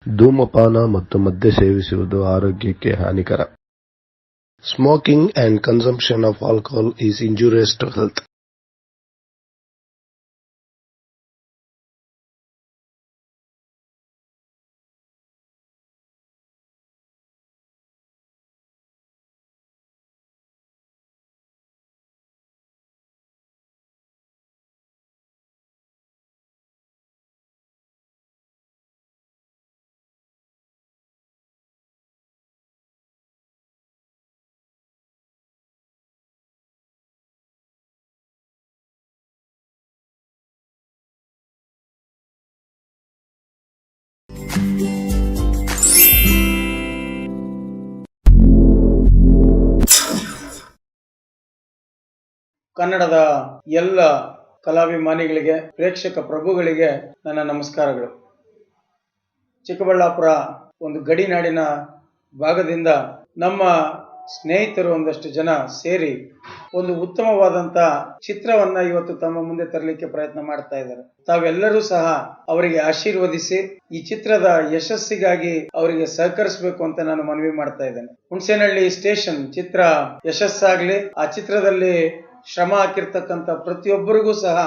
ಧೂಮಪಾನ ಮತ್ತು ಮದ್ಯ ಸೇವಿಸುವುದು ಆರೋಗ್ಯಕ್ಕೆ ಹಾನಿಕರ. Smoking and consumption of alcohol is injurious to health. ಕನ್ನಡದ ಎಲ್ಲ ಕಲಾಭಿಮಾನಿಗಳಿಗೆ, ಪ್ರೇಕ್ಷಕ ಪ್ರಭುಗಳಿಗೆ ನನ್ನ ನಮಸ್ಕಾರಗಳು. ಚಿಕ್ಕಬಳ್ಳಾಪುರ ಒಂದು ಗಡಿನಾಡಿನ ಭಾಗದಿಂದ ನಮ್ಮ ಸ್ನೇಹಿತರು ಒಂದಷ್ಟು ಜನ ಸೇರಿ ಒಂದು ಉತ್ತಮವಾದಂತ ಚಿತ್ರವನ್ನ ಇವತ್ತು ತಮ್ಮ ಮುಂದೆ ತರಲಿಕ್ಕೆ ಪ್ರಯತ್ನ ಮಾಡ್ತಾ ಇದ್ದಾರೆ. ತಾವೆಲ್ಲರೂ ಸಹ ಅವರಿಗೆ ಆಶೀರ್ವದಿಸಿ ಈ ಚಿತ್ರದ ಯಶಸ್ಸಿಗಾಗಿ ಅವರಿಗೆ ಸಹಕರಿಸಬೇಕು ಅಂತ ನಾನು ಮನವಿ ಮಾಡ್ತಾ ಇದ್ದೇನೆ. ಹುಣಸೇನಹಳ್ಳಿ ಸ್ಟೇಷನ್ ಚಿತ್ರ ಯಶಸ್ಸಾಗ್ಲಿ, ಆ ಚಿತ್ರದಲ್ಲಿ ಶ್ರಮ ಹಾಕಿರ್ತಕ್ಕಂಥ ಪ್ರತಿಯೊಬ್ಬರಿಗೂ ಸಹ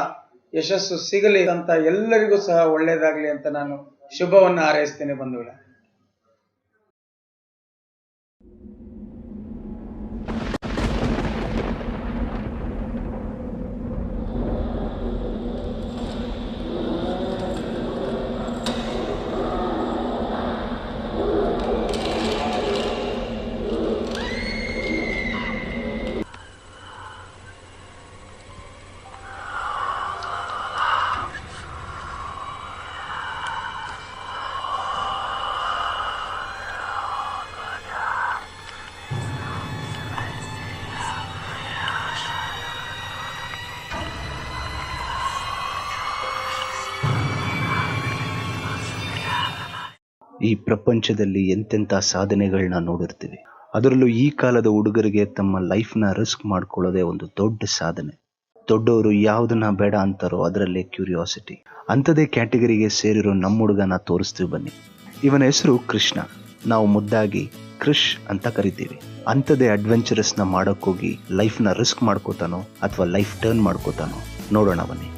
ಯಶಸ್ಸು ಸಿಗಲಿ ಅಂತ ಎಲ್ಲರಿಗೂ ಸಹ ಒಳ್ಳೇದಾಗ್ಲಿ ಅಂತ ನಾನು ಶುಭವನ್ನ ಹಾರೈಸ್ತೇನೆ ಬಂಧುಗಳೇ. ಈ ಪ್ರಪಂಚದಲ್ಲಿ ಎಂತೆಂಥ ಸಾಧನೆಗಳನ್ನ ನೋಡಿರ್ತೀವಿ. ಅದರಲ್ಲೂ ಈ ಕಾಲದ ಹುಡುಗರಿಗೆ ತಮ್ಮ ಲೈಫ್ನ ರಿಸ್ಕ್ ಮಾಡ್ಕೊಳ್ಳೋದೇ ಒಂದು ದೊಡ್ಡ ಸಾಧನೆ. ದೊಡ್ಡವರು ಯಾವುದನ್ನ ಬೇಡ ಅಂತಾರೋ ಅದರಲ್ಲೇ ಕ್ಯೂರಿಯಾಸಿಟಿ. ಅಂಥದೇ ಕ್ಯಾಟಗರಿಗೆ ಸೇರಿರೋ ನಮ್ಮ ಹುಡುಗನ ತೋರಿಸ್ತೀವಿ ಬನ್ನಿ. ಇವನ ಹೆಸರು ಕೃಷ್ಣ, ನಾವು ಮುದ್ದಾಗಿ ಕ್ರಿಶ್ ಅಂತ ಕರಿತೀವಿ. ಅಂಥದೇ ಅಡ್ವೆಂಚರಸ್ನ ಮಾಡೋಕ್ಕೋಗಿ ಲೈಫ್ನ ರಿಸ್ಕ್ ಮಾಡ್ಕೋತಾನೋ ಅಥವಾ ಲೈಫ್ ಟರ್ನ್ ಮಾಡ್ಕೋತಾನೋ ನೋಡೋಣ ಬನ್ನಿ.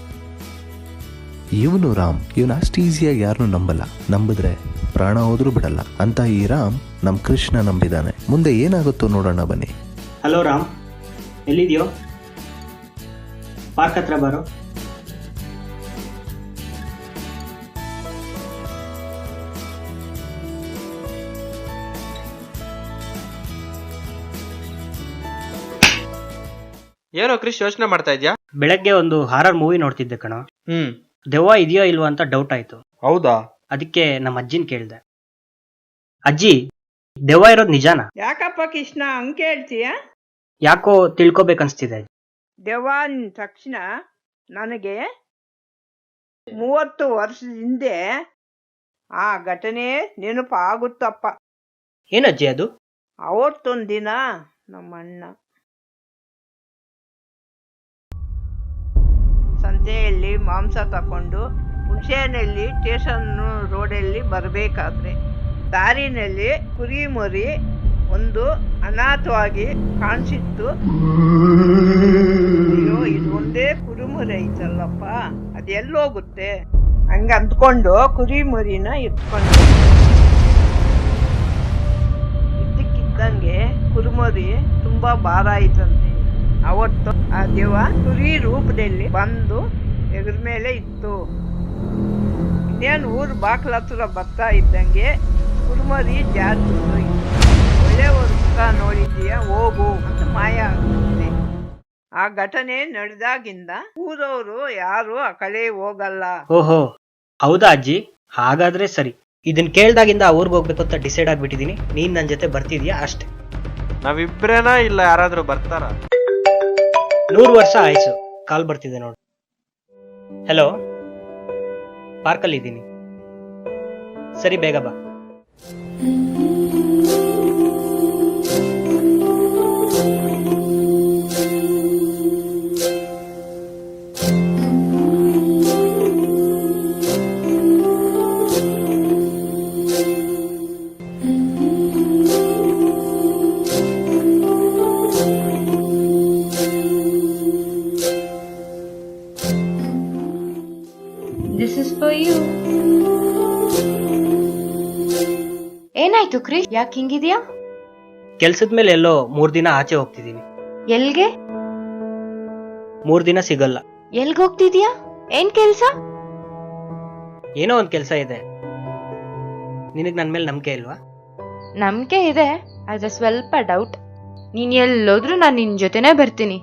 ಇವನು ರಾಮ್. ಇವನು ಅಷ್ಟು ಈಸಿಯಾಗಿ ಯಾರನ್ನೂ ನಂಬಲ್ಲ, ನಂಬಿದ್ರೆ ಪ್ರಾಣ ಹೋದ್ರೂ ಬಿಡಲ್ಲ ಅಂತ ಈ ರಾಮ್ ನಮ್ ಕೃಷ್ಣ ನಂಬಿದಾನೆ. ಮುಂದೆ ಏನಾಗುತ್ತೋ ನೋಡೋಣ ಬನ್ನಿ. ಹಲೋ ರಾಮ್, ಎಲ್ಲಿದ್ಯೋ? ಪಾರ್ಕ್ ಹತ್ರ ಬರೋ. ಏನೋ ಕ್ರಿಶ್ ಯೋಚನೆ ಮಾಡ್ತಾ ಇದ್ಯಾ? ಬೆಳಗ್ಗೆ ಒಂದು ಹಾರರ್ ಮೂವಿ ನೋಡ್ತಿದ್ದೆ ಕಣ. ದೆವ್ವ ಇದೆಯೋ ಇಲ್ವೋ ಅಂತ ಡೌಟ್ ಆಯ್ತು. ಹೌದಾ? ಅದಕ್ಕೆ ನಮ್ಮ ಅಜ್ಜಿನ ಕೇಳ್ದೆ. ಅಜ್ಜಿ, ದೆವ್ವ ಇರೋದು ನಿಜಾನಾ? ಯಾಕಪ್ಪ ಕೃಷ್ಣ ಹಂಗೆ ಹೇಳ್ತೀಯ? ಯಾಕೋ ತಿಳ್ಕೊಬೇಕನ್ಸ್ತಿದೆ. ದೆವ್ವ ಅಂದ ತಕ್ಷಣ ನನಗೆ 30 ವರ್ಷದ ಹಿಂದೆ ಆ ಘಟನೆ ನೆನಪಾಗುತ್ತಪ್ಪ. ಏನಜ್ಜಿ ಅದು? ಅವತ್ತೊಂದಿನ ನಮ್ಮ ಅಣ್ಣ ಸಂತೆಯಲ್ಲಿ ಮಾಂಸ ತಕೊಂಡು ಹುಣಸೇನಲ್ಲಿ ಸ್ಟೇಷನ್ ರೋಡಲ್ಲಿ ಬರಬೇಕಾದ್ರೆ ದಾರಿನಲ್ಲಿ ಕುರಿ ಮರಿ ಒಂದು ಅನಾಥವಾಗಿ ಕಾಣಿಸಿತ್ತು. ಅಯ್ಯೋ, ಇದು ಒಂದೇ ಕುರಿಮರಿ ಐತಲ್ಲಪ್ಪ, ಅದೆಲ್ಲೋಗುತ್ತೆ ಹಂಗ ಅಂದ್ಕೊಂಡು ಕುರಿ ಮರಿನ ಎತ್ಕೊಂಡು ಇದ್ದಕ್ಕಿದ್ದಂಗೆ ಕುರಿಮರಿ ತುಂಬಾ ಭಾರ ಆಯ್ತಂತೆ. ಅವತ್ತು ಆ ದೆವ್ವ ಕುರಿ ರೂಪದಲ್ಲಿ ಬಂದು ಎದುರ ಮೇಲೆ ಇತ್ತು. ಇನ್ನೇನು ಊರು ಬಾಕ್ಲ ಹತ್ರ ಬರ್ತಾ ಇದ್ದಂಗೆ ಕುರುಮರಿ ಜಾಸ್ತಿ ಒಳ್ಳೆಯವರು ಮುಖ ನೋಡಿದ್ದೀಯ ಹೋಗು ಅಂತ ಮಾಯ ಆಗುತ್ತೆ. ಆ ಘಟನೆ ನಡೆದಾಗಿಂದ ಊರವರು ಯಾರು ಆ ಕಡೆ ಹೋಗಲ್ಲ. ಓಹೋ, ಹೌದಾ ಅಜ್ಜಿ? ಹಾಗಾದ್ರೆ ಸರಿ. ಇದನ್ ಕೇಳ್ದಾಗಿಂದ ಆ ಊರ್ಗ್ ಹೋಗ್ಬೇಕು ಅಂತ ಡಿಸೈಡ್ ಆಗ್ಬಿಟ್ಟಿದೀನಿ. ನೀನ್ ನನ್ ಜೊತೆ ಬರ್ತಿದ್ಯಾ ಅಷ್ಟೇ. ನಾವಿಬ್ರೇನಾ ಇಲ್ಲ ಯಾರಾದ್ರೂ ಬರ್ತಾರ? 100 ವರ್ಷ ಆಯ್ತು. ಕಾಲ್ ಬರ್ತಿದೆ ನೋಡು. ಹಲೋ, ಪಾರ್ಕಲ್ಲಿ ಇದ್ದೀನಿ. ಸರಿ, ಬೇಗ ಬಾ. ಏನಾಯ್ತು ಕ್ರಿಶ್? ಯಾಕೆ ಹಿಂಗಿದ್ಯಾ? ಕೆಲ್ಸದ ಮೇಲೆ ಎಲ್ಲೋ 3 ದಿನ ಆಚೆ ಹೋಗ್ತಿದೀನಿ. ಎಲ್ಗೆ? 3 ದಿನ ಸಿಗಲ್ಲ. ಎಲ್ಗ್ ಹೋಗ್ತಿದ್ಯಾ? ಏನ್ ಕೆಲ್ಸ? ಏನೋ ಒಂದ್ ಕೆಲ್ಸ ಇದೆ. ನಿನಗ್ ನನ್ ಮೇಲೆ ನಂಬಿಕೆ ಇಲ್ವಾ? ನಂಬಿಕೆ ಇದೆ, ಆದ್ರೆ ಸ್ವಲ್ಪ ಡೌಟ್. ನೀನ್ ಎಲ್ಲೋದ್ರೂ ನಾನ್ ನಿನ್ ಜೊತೆನೆ ಬರ್ತೀನಿ.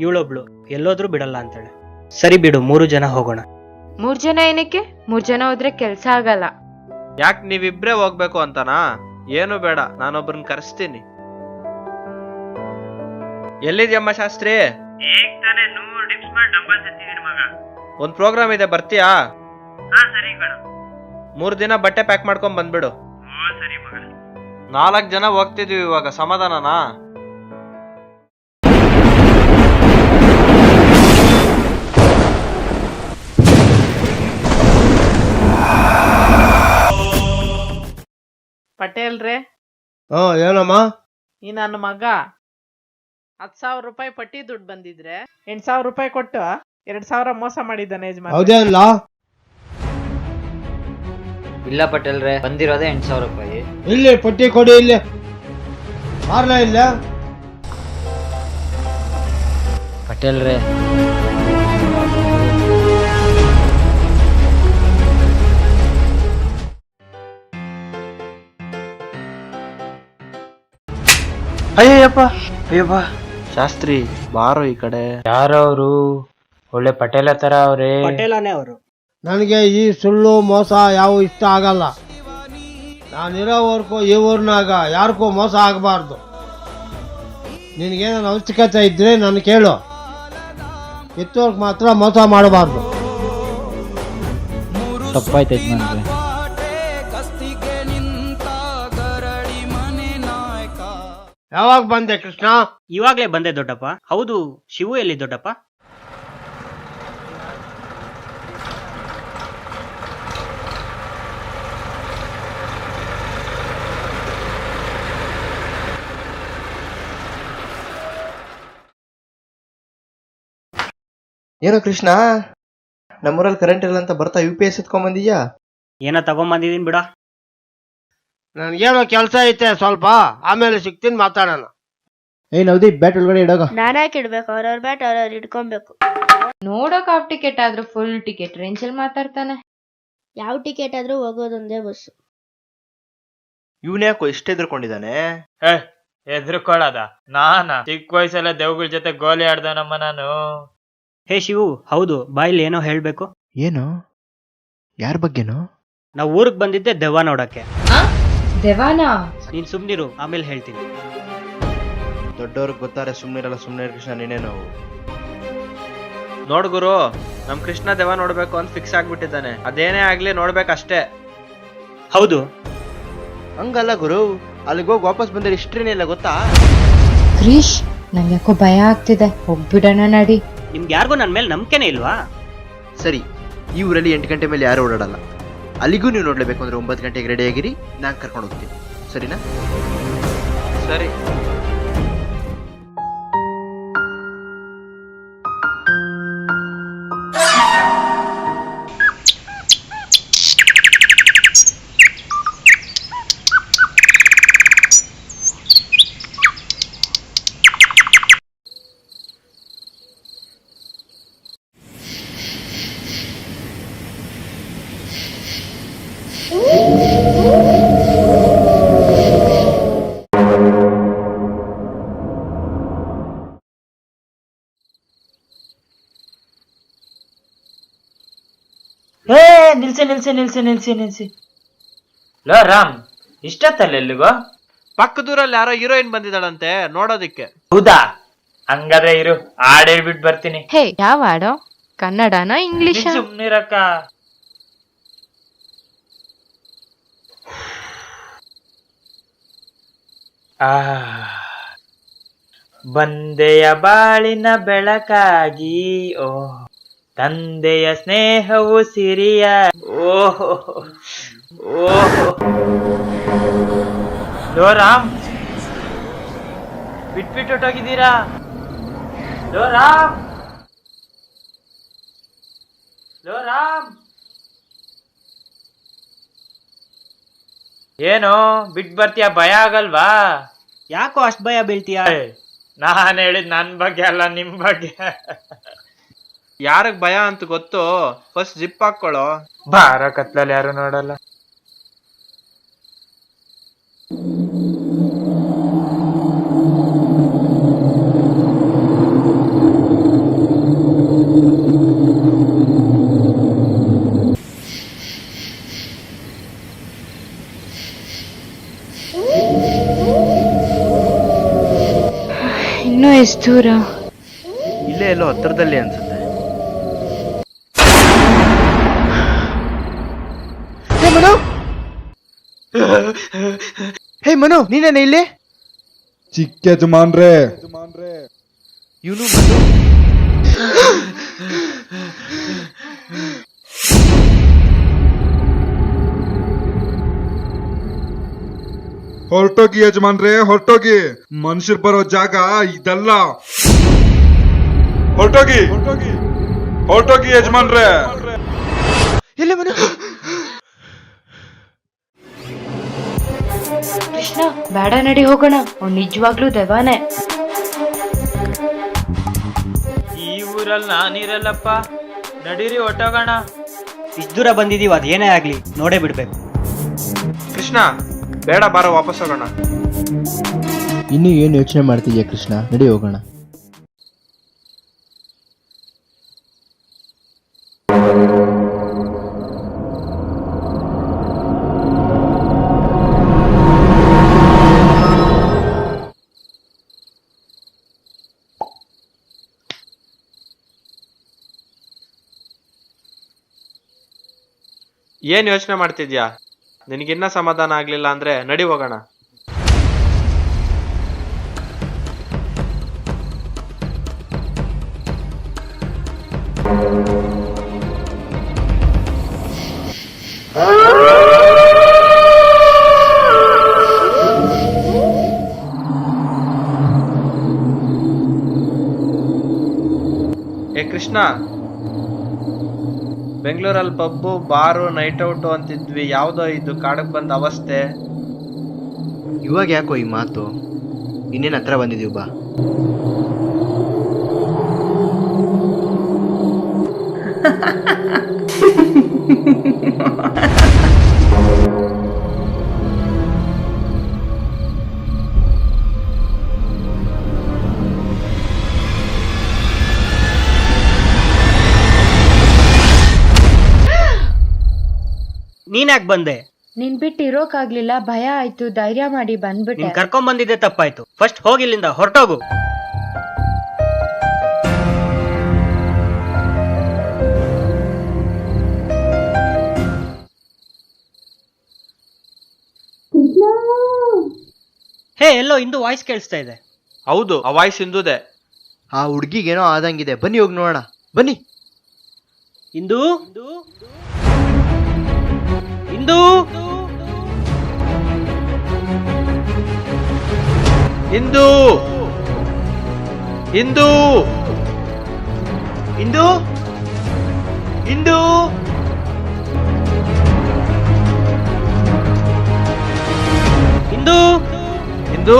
ಇವಳೊಬ್ಳು ಎಲ್ಲೋದ್ರೂ ಬಿಡಲ್ಲ ಅಂತಾಳೆ. ಸರಿ ಬಿಡು, 3 ಜನ ಹೋಗೋಣ. 3 ಜನ ಏನಕ್ಕೆ? 3 ಜನ ಹೋದ್ರೆ ಕೆಲ್ಸ ಆಗಲ್ಲ. ಯಾಕೆ ನೀವಿಬ್ರೇ ಹೋಗ್ಬೇಕು ಅಂತನಾ? ಏನು ಬೇಡ, ನಾನೊಬ್ರನ್ನ ಕರೆಸ್ತೀನಿ. ಎಲ್ಲಿದ್ಯಮ್ಮ ಶಾಸ್ತ್ರಿ? ಒಂದ್ ಪ್ರೋಗ್ರಾಮ್ ಇದೆ, ಬರ್ತೀಯಾ? 3 ದಿನ ಬಟ್ಟೆ ಪ್ಯಾಕ್ ಮಾಡ್ಕೊಂಡ್ ಬಂದ್ಬಿಡು. 4 ಜನ ಹೋಗ್ತಿದೀವಿ ಇವಾಗ, ಸಮಾಧಾನನಾ? ಪಟೇಲ್ರೇ, ಏನಮ್ಮ? ಈ ನನ್ನ ಮಗ 10,000 ರೂಪಾಯಿ ಪಟ್ಟಿ ದುಡ್ಡು ಬಂದಿದ್ರೆ 8,000 ರೂಪಾಯಿ ಕೊಟ್ಟು 2,000 ಮೋಸ ಮಾಡಿದ್ದಾನೆ ಯಜಮಾನ. ಹೌದೇನಲ್ಲ? ಇಲ್ಲ ಪಟೇಲ್ರೆ, ಬಂದಿರೋದೇ 8,000 ರೂಪಾಯಿ. ಇಲ್ಲಿ ಪಟ್ಟಿ ಕೊಡಿ, ಇಲ್ಲಿ ಮಾರ್ಲ ಇಲ್ಲ. ಪಟೇಲ್ರೆ, ಅಯ್ಯಪ್ಪ ಅಯ್ಯಪ್ಪ. ಶಾಸ್ತ್ರಿ ಬಾರೋ ಈ ಕಡೆ. ಯಾರವರು? ಒಳ್ಳೆ ಪಟೇಲ ತರ ಅವ್ರೆ. ಪಟೇಲನೇ ಅವರು. ನನಗೆ ಈ ಸುಳ್ಳು ಮೋಸ ಯಾವ ಇಷ್ಟ ಆಗಲ್ಲ. ನಾನಿರೋವರೆಗೂ ಈ ಊರಿನಾಗ ಯಾರಿಗೂ ಮೋಸ ಆಗಬಾರ್ದು. ನಿನಗೇನ ಅವಶ್ಯಕತೆ ಇದ್ರೆ ನಾನು ಕೇಳು, ಇತ್ತೋರ್ಗೆ ಮಾತ್ರ ಮೋಸ ಮಾಡಬಾರ್ದು. ತಪ್ಪಾಯ್ತು ಯಜಮಾನ್ರೆ. ಯಾವಾಗ ಬಂದೆ ಕೃಷ್ಣ? ಇವಾಗ್ಲೇ ಬಂದೆ ದೊಡ್ಡಪ್ಪ. ಹೌದು, ಶಿವು ಎಲ್ಲಿ ದೊಡ್ಡಪ್ಪ? ಏನೋ ಕೃಷ್ಣ, ನಮ್ಮೂರಲ್ಲಿ ಕರೆಂಟ್ ಇಲ್ಲ ಅಂತ ಬರ್ತಾ UPS ಎತ್ಕೊಂಡ್ ಏನೋ ತಗೊಂಬಂದಿದೀನಿ ಬಿಡ. ನನ್ಗೇನೋ ಕೆಲಸ ಐತೆ ಸ್ವಲ್ಪ, ಆಮೇಲೆ ಸಿಗ್ತೀನಿ, ಮಾತಾಡೋಣ. ನವದೀಪ್ ಬ್ಯಾಟ್ ಒಳಗಡೆ ಇಡೋಗ. ನಾನ್ಯಾಕೆ ಇಡ್ಬೇಕು? ಅವ್ರವ್ರ ಬ್ಯಾಟ್ ಅವ್ರವ್ರು ಇಟ್ಕೊಬೇಕು. ನೋಡೋಕ್ ಹಾಫ್ ಟಿಕೆಟ್ ಆದ್ರೂ ಫುಲ್ ಟಿಕೆಟ್ ರೇಂಜಲ್ಲಿ ಮಾತಾಡ್ತಾನೆ. ಯಾವ ಟಿಕೆಟ್ ಆದ್ರೂ ಹೋಗೋದೊಂದೇ ಬಸ್. ಇವ್ನ್ಯಾಕೋ ಇಷ್ಟ ಎದ್ರಕೊಂಡಿದ್ದಾನೆ? ಎದ್ರುಕೊಳ್ಳೋದ? ನಾನಾ ಚಿಕ್ಕ ವಯಸ್ಸೆಲ್ಲ ದೇವ್ಗಳ ಜೊತೆ ಗೋಲಿ ಆಡ್ದನಮ್ಮ ನಾನು. ಹೇ ಶಿವು, ಹೌದು, ಬಾಯಲ್ಲಿ ಏನೋ ಹೇಳ್ಬೇಕು. ಏನು? ಯಾರ ಬಗ್ಗೆನೋ? ನಾವು ಊರಿಗೆ ಬಂದಿದ್ದೆ ದೆವ್ವ ನೋಡಕ್ಕೆ. ದೆವಾನ? ನೀನ್ ಸುಮ್ನಿರು, ಆಮೇಲೆ ಹೇಳ್ತೀನಿ. ದೊಡ್ಡವ್ರಿಗೆ ಗೊತ್ತಾರೆ, ಸುಮ್ನಿರಲ್ಲ. ಸುಮ್ನೆ ಕೃಷ್ಣ, ನೀನೇನು? ನೋಡ್ ಗುರು, ನಮ್ ಕೃಷ್ಣ ದೆವ್ವ ನೋಡ್ಬೇಕು ಅಂತ ಫಿಕ್ಸ್ ಆಗ್ಬಿಟ್ಟಿದ್ದಾನೆ. ಅದೇನೇ ಆಗ್ಲಿ ನೋಡ್ಬೇಕಷ್ಟೇ. ಹೌದು. ಹಂಗಲ್ಲ ಗುರು, ಅಲ್ಲಿಗೋಗಿ ವಾಪಸ್ ಬಂದ್ರೆ ಇಷ್ಟ್ರೇನೇ ಇಲ್ಲ ಗೊತ್ತಾ? ಕ್ರಿಶ್, ನಂಗೆ ಯಾಕೋ ಭಯ ಆಗ್ತಿದೆ, ಹೋಗ್ಬಿಡೋಣ ನಡಿ. ನಿಮ್ಗೆ ಯಾರಿಗೂ ನನ್ ಮೇಲೆ ನಂಬಿಕೆನೇ ಇಲ್ವಾ? ಸರಿ, ಈ ಊರಲ್ಲಿ 8 ಗಂಟೆ ಮೇಲೆ ಯಾರು ಓಡಾಡಲ್ಲ. ಅಲ್ಲಿಗೂ ನೀವು ನೋಡ್ಲೇಬೇಕು ಅಂದ್ರೆ 9 ಗಂಟೆಗೆ ರೆಡಿ ಆಗಿರಿ, ನಾನು ಕರ್ಕೊಂಡು ಹೋಗ್ತೀನಿ. ಸರಿನಾ? ಸರಿ. ನಿಲ್ಸಿ. ಲೋ ರಾಮ್, ಇಷ್ಟತ್ತಲ್ಲ ಎಲ್ಲಿಗೋ? ಪಕ್ಕದೂರಲ್ಲಿ ಯಾರೋ ಹೀರೋಯಿನ್ ಬಂದಿದ್ದಾಳಂತೆ, ನೋಡೋದಿಕ್ಕೆ. ಹೌದಾ? ಹಂಗಾದ್ರೆ ಇರು, ಹಾಡ್ ಹೇಳ್ಬಿಟ್ಟು ಬರ್ತೀನಿ. ಹೇ, ಯಾವ ಹಾಡೋ? ಕನ್ನಡನ ಇಂಗ್ಲಿಷ್? ಸುಮ್ನಿರಕ್ಕ. ಬಂದೆಯ ಬಾಳಿನ ಬೆಳಕಾಗಿ, ಓ ತಂದೆಯ ಸ್ನೇಹವು ಸಿರಿಯ. ಓಹೋ ಓಹೋ. ಲೋ ರಾಮ್, ಬಿಟ್ಬಿಟ್ಟು ಹೊಟ್ಟೋಗಿದ್ದೀರಾ? ಲೋ ರಾಮ್, ಲೋ ರಾಮ್. ಏನು ಬಿಟ್ ಬರ್ತೀಯ, ಭಯ ಆಗಲ್ವಾ? ಯಾಕೋ ಅಷ್ಟ್ ಭಯ ಬೀಳ್ತೀಯ? ನಾನ್ ಹೇಳಿದ್ ನನ್ ಬಗ್ಗೆ ಅಲ್ಲ, ನಿಮ್ ಬಗ್ಗೆ. ಯಾರಿಗ್ ಭಯ ಅಂತ ಗೊತ್ತು? ಫಸ್ಟ್ ಜಿಪ್ ಹಾಕೊಳ್ಳೋ. ಬಾರ ಕತ್ಲಲ್ಲಿ ಯಾರು ನೋಡಲ್ಲ. ಇನ್ನೂ ಎಷ್ಟು ದೂರ? ಇಲ್ಲೇ ಎಲ್ಲೋ ಹತ್ರದಲ್ಲಿ ಅನ್ಸುತ್ತೆ. ಹೇ ಮನು, ನೀನೇನೆ ಇಲ್ಲಿ? ಚಿಕ್ಕ ಯಜಮಾನ್ರೆ, ಇವನು ಮನು. ಹೊರಟೋಗಿ ಯಜಮಾನ್ರೆ, ಹೊರಟೋಗಿ. ಮನುಷ್ಯರು ಬರೋ ಜಾಗ ಇದಲ್ಲ. ಹೊರಟೋಗಿ ಹೊರಟೋಗಿ ಯಜಮಾನ್ರೆ. ಎಲ್ಲಿ ಮನು? ಕೃಷ್ಣ, ಬೇಡ ನಡಿ ಹೋಗೋಣ. ಅವ್ನು ನಿಜವಾಗ್ಲೂ ದೆವ್ವನೇ. ಈ ಊರಲ್ಲಿ ನಾನಿರಲ್ಲಪ್ಪ, ನಡೀರಿ ಹೊಟ್ಟೋಗೋಣ. ಇಷ್ಟು ದೂರ ಬಂದಿದೀವಿ, ಅದೇನೇ ಆಗ್ಲಿ ನೋಡೇ ಬಿಡ್ಬೇಕು. ಕೃಷ್ಣ ಬೇಡ, ಬಾರ ವಾಪಸ್ ಹೋಗೋಣ. ಇನ್ನು ಏನು ಯೋಚನೆ ಮಾಡ್ತಿದ್ಯಾ ಕೃಷ್ಣ? ನಡಿ ಹೋಗೋಣ. ಏನ್ ಯೋಚನೆ ಮಾಡ್ತಿದ್ಯಾ? ನಿನಗಿನ್ನ ಸಮಾಧಾನ ಆಗ್ಲಿಲ್ಲ ಅಂದ್ರೆ ನಡಿ ಹೋಗೋಣ. ಏ ಕೃಷ್ಣ, ಬೆಂಗಳೂರಲ್ಲಿ ಪಬ್ಬು ಬಾರು ನೈಟ್ ಔಟು ಅಂತಿದ್ವಿ, ಯಾವ್ದೋ ಇದು ಕಾಡಕ್ ಬಂದ ಅವಸ್ಥೆ. ಇವಾಗ ಯಾಕೋ ಈ ಮಾತು? ಇನ್ನೇನು ಹತ್ರ ಬಂದಿದೀವಿ ಬಾ. ನೀನ್ಯಾಕ್ ಬಂದೆ? ನಿನ್ ಬಿಟ್ಟು ಇರೋಕಾಗ್ಲಿಲ್ಲ, ಭಯ ಆಯ್ತು, ಧೈರ್ಯ ಮಾಡಿ ಬಂದ್ಬಿಟ್ಟೆ. ನೀನ್ ಕರ್ಕೊಂಡ್ ಬಂದಿದ್ದೆ ತಪ್ಪಾಯ್ತು. ಫಸ್ಟ್ ಹೋಗಿಲ್ಲಿಂದ ಹೊರಟೋಗು. ಹೇ, ಎಲ್ಲೋ ಇಂದು ವಾಯ್ಸ್ ಕೇಳಿಸ್ತಾ ಇದೆ. ಹೌದು, ಆ ವಾಯ್ಸ್ ಇಂದುದೆ. ಆ ಹುಡ್ಗಿಗೇನೋ ಆದಂಗಿದೆ, ಬನ್ನಿ ಹೋಗಿ ನೋಡೋಣ. ಬನ್ನಿ. ಇಂದು ಇಂದು ಇಂದು ಇಂದು ಇಂದು ಇಂದು ಇಂದು ಇಂದು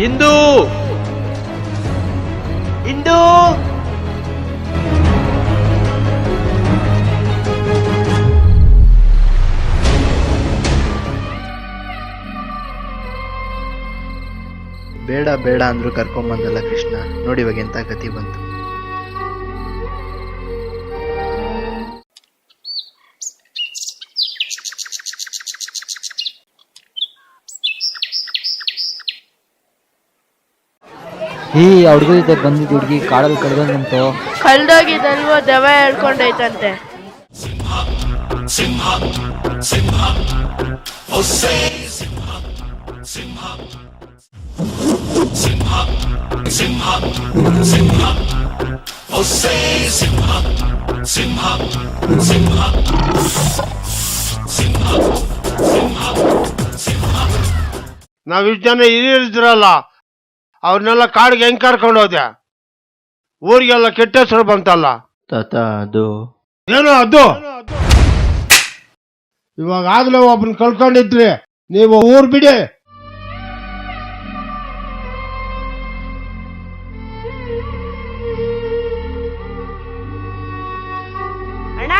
ಇಂದು ಇಂದು ಬೇಡ ಬೇಡ ಅಂದ್ರು ಕರ್ಕೊಂಬಂದಲ್ಲ ಕೃಷ್ಣ. ನೋಡಿ ಇವಾಗ ಎಂತ ಗತಿ ಬಂತು. ಈ ಹುಡುಗ ಜೊತೆ ಬಂದಿದ್ದ ಹುಡುಗಿ ಕಾಡಲ್ಲಿ ಕಳ್ದಂಗಂತು. ಕಳ್ದೋಗಿದ್ದಲ್ವೋ, ದೆವ್ವ ಹೇಳ್ಕೊಂಡೈತಂತೆ. ನಾವಿಷ್ಟು ಜನ ಹಿರಿಯರಿದ್ರಲ್ಲ, ಅವ್ರನ್ನೆಲ್ಲ ಕಾಡಿಗೆ ಹೆಂಗ್ ಕರ್ಕೊಂಡು ಹೋದೆ? ಊರಿಗೆಲ್ಲ ಕೆಟ್ಟ ಹೆಸರು ಬಂತಲ್ಲ. ತಾತ ಅದು ಏನೋ ಅದು ಇವಾಗ ಆಗ್ಲೇ ಒಬ್ಬನ್ ಕಳ್ಕೊಂಡಿದ್ರಿ, ನೀವು ಊರ್ ಬಿಡಿ. ಅಣ್ಣ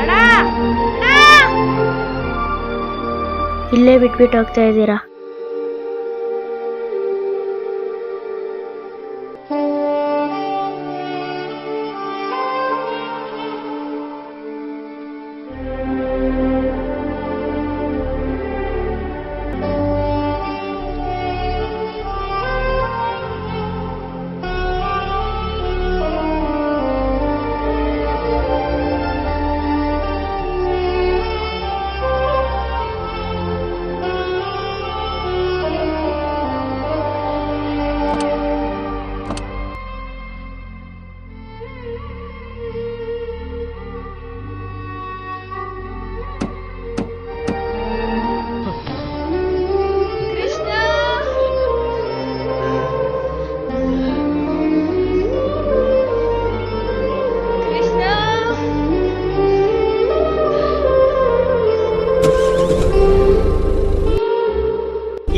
ಅಣ್ಣ ಇಲ್ಲೇ ಬಿಟ್ಬಿಟ್ಟು ಹೋಗ್ತಾ ಇದ್ದೀರಾ?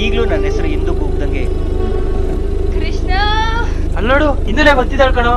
ಈಗಲೂ ನನ್ನ ಹೆಸರು ಎಂದು ಕೂಗ್ದಂಗೆ ಕೃಷ್ಣ ಅಲ್ಲೋಡು ಹಿಂದಲೇ ಬರ್ತಿದ್ದಾಳ ಕಣೋ.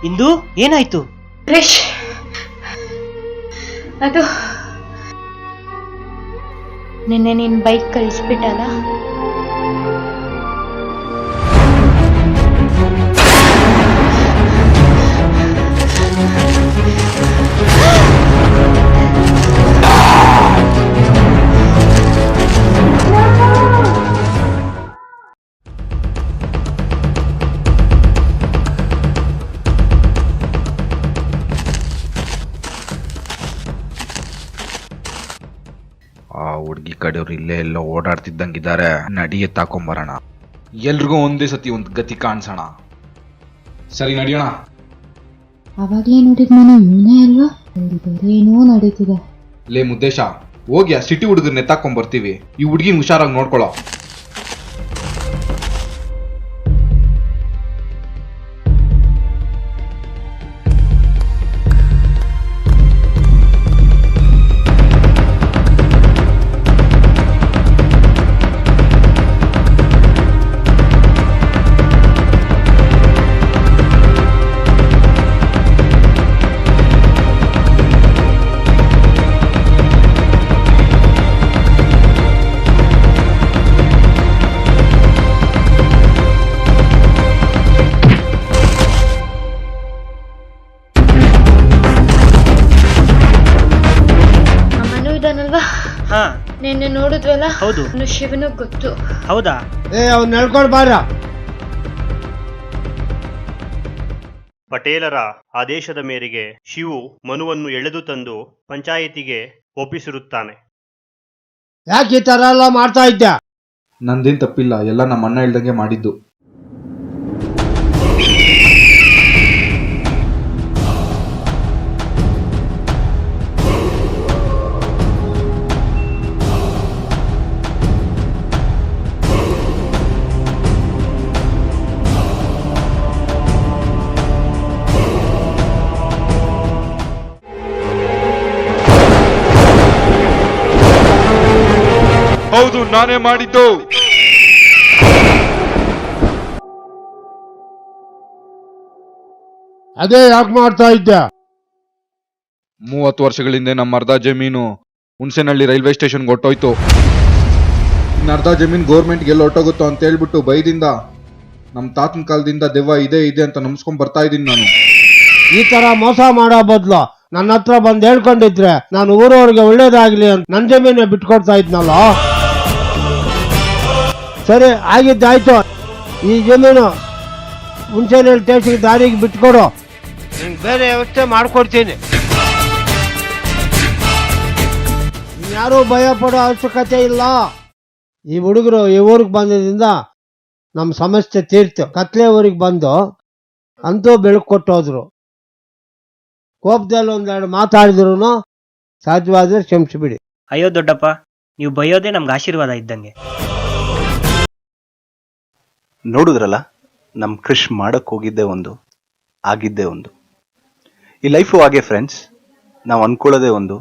ಇಂದು ಏನಾಯ್ತು? ಕ್ರಿಶ್, ಅದು ನಿನ್ನೆ ನೀನ್ ಬೈಕ್ ಕಳಿಸ್ಬಿಟ್ಟಲ್ಲ, ಆ ಹುಡುಗಿ ಕಡೆಯವ್ರು ಇಲ್ಲೇ ಎಲ್ಲೋ ಓಡಾಡ್ತಿದ್ದಂಗಿದ್ದಾರೆ, ನಡಿ ಎತ್ತಾಕೊಂಬರೋಣ. ಎಲ್ರಿಗೂ ಒಂದೇ ಸತಿ ಒಂದು ಗತಿ ಕಾಣಿಸೋಣ. ಸರಿ ನಡಿಯೋಣ. ಅವಾಗ್ಲೇ ನೋಡಿದ್ ನಾನು ಇವನೇ ಅಲ್ವಾ? ಅಲ್ಲಿ ಬೇರೆ ಏನೋ ನಡೀತಿದೆ. ಲೇ ಮುದ್ದೇಶ, ಹೋಗಿ ಆ ಸಿಟಿ ಹುಡುಗರ್ನ ಎತ್ತಾಕೊಂಬರ್ತೀವಿ. ಈ ಹುಡುಗಿನ ಹುಷಾರಾಗಿ ನೋಡ್ಕೊಳ್ಳೋ. ಹಾ ನಿನ್ನೆ ನೋಡಿದ್ವಲ್ಲ? ಹೌದು. ಶಿವನು ಗೊತ್ತು. ಹೌದಾ? ಅವ್ನು ನಡ್ಕೊಂಡು ಬಾರ. ಪಟೇಲರ ಆದೇಶದ ಮೇರೆಗೆ ಶಿವು ಮನುವನ್ನು ಎಳೆದು ತಂದು ಪಂಚಾಯಿತಿಗೆ ಒಪ್ಪಿಸಿರುತ್ತಾನೆ. ಯಾಕೆ ಈ ತರ ಎಲ್ಲ ಮಾಡ್ತಾ ಇದ್ದ? ನಂದೇನ್ ತಪ್ಪಿಲ್ಲ, ಎಲ್ಲ ನಮ್ಮ ಅಣ್ಣ ಹೇಳ್ದಂಗೆ ಮಾಡಿದ್ದು. ಹೌದು, ನಾನೇ ಮಾಡಿದ್ದು. ಅದೇ ಯಾಕೆ ಮಾಡ್ತಾ ಇದ್ದ? 30 ವರ್ಷಗಳಿಂದ ನಮ್ಮ ಅರ್ಧ ಜಮೀನು ಹುಣಸೇನಹಳ್ಳಿ ರೈಲ್ವೆ ಸ್ಟೇಷನ್ಗೆ ಹೊಟ್ಟೋಯ್ತು. ಇನ್ನು ಅರ್ಧ ಜಮೀನು ಗೌರ್ಮೆಂಟ್ಗೆ ಎಲ್ಲಿ ಹೊಟ್ಟೋಗುತ್ತೋ ಅಂತ ಹೇಳ್ಬಿಟ್ಟು ಭಯದಿಂದ ನಮ್ಮ ತಾತನ ಕಾಲದಿಂದ ದೆವ್ವ ಇದೆ ಅಂತ ನಂಬಿಸ್ಕೊಂಡ್ ಬರ್ತಾ ಇದ್ದೀನಿ ನಾನು. ಈ ತರ ಮೋಸ ಮಾಡೋ ಬದ್ಲು ನನ್ನ ಹತ್ರ ಬಂದು ಹೇಳ್ಕೊಂಡಿದ್ರೆ ನಾನು ಊರವ್ರಿಗೆ ಒಳ್ಳೇದಾಗ್ಲಿ ಅಂತ ನನ್ನ ಜಮೀನೇ ಬಿಟ್ಕೊಡ್ತಾ ಇದ್ನಲ್ಲ. ಸರಿ ಆಗಿದ್ದಾಯ್ತು. ಈ ಜಮೀನು ಹುಣಸೆನಹಳ್ಳಿ ಸ್ಟೇಷನ್ಗೆ ದಾರಿಗೆ ಬಿಟ್ಕೊಡು, ನಿಂಗೆ ಬೇರೆ ವ್ಯವಸ್ಥೆ ಮಾಡ್ಕೊಡ್ತೀನಿ. ಯಾರೂ ಭಯ ಪಡೋ ಅವಶ್ಯಕತೆ ಇಲ್ಲ. ಈ ಹುಡುಗರು ಈ ಊರಿಗೆ ಬಂದಿದ್ದರಿಂದ ನಮ್ಮ ಸಮಸ್ಯೆ ತೀರ್ತು. ಕತ್ಲೆ ಊರಿಗೆ ಬಂದು ಅಂತೂ ಬೆಳಕು ಕೊಟ್ಟೋದ್ರು. ಕೋಪದಲ್ಲಿ ಒಂದೆರಡು ಮಾತಾಡಿದ್ರು ಸಾಧ್ಯವಾದ್ರೆ ಕ್ಷಮಿಸಿಬಿಡಿ. ಅಯ್ಯೋ ದೊಡ್ಡಪ್ಪ, ನೀವು ಬೈಯೋದೇ ನಮ್ಗೆ ಆಶೀರ್ವಾದ ಇದ್ದಂಗೆ. ನೋಡಿದ್ರಲ್ಲ, ನಮ್ಮ ಕೃಷ್ ಮಾಡಕ್ ಹೋಗಿದ್ದೆ ಒಂದು, ಆಗಿದ್ದೇ ಒಂದು. ಈ ಲೈಫು ಹಾಗೆ ಫ್ರೆಂಡ್ಸ್, ನಾವು ಅನ್ಕೊಳ್ಳೋದೇ ಒಂದು,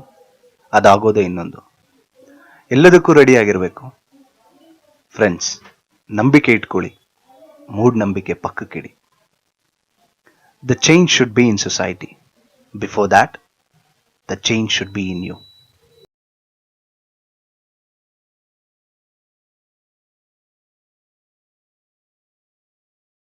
ಅದಾಗೋದೇ ಇನ್ನೊಂದು. ಎಲ್ಲದಕ್ಕೂ ರೆಡಿ ಆಗಿರಬೇಕು ಫ್ರೆಂಡ್ಸ್. ನಂಬಿಕೆ ಇಟ್ಕೊಳ್ಳಿ, ಮೂಢನಂಬಿಕೆ ಪಕ್ಕಕ್ಕಿಡಿ. The change should be in society. Before that the change should be in you.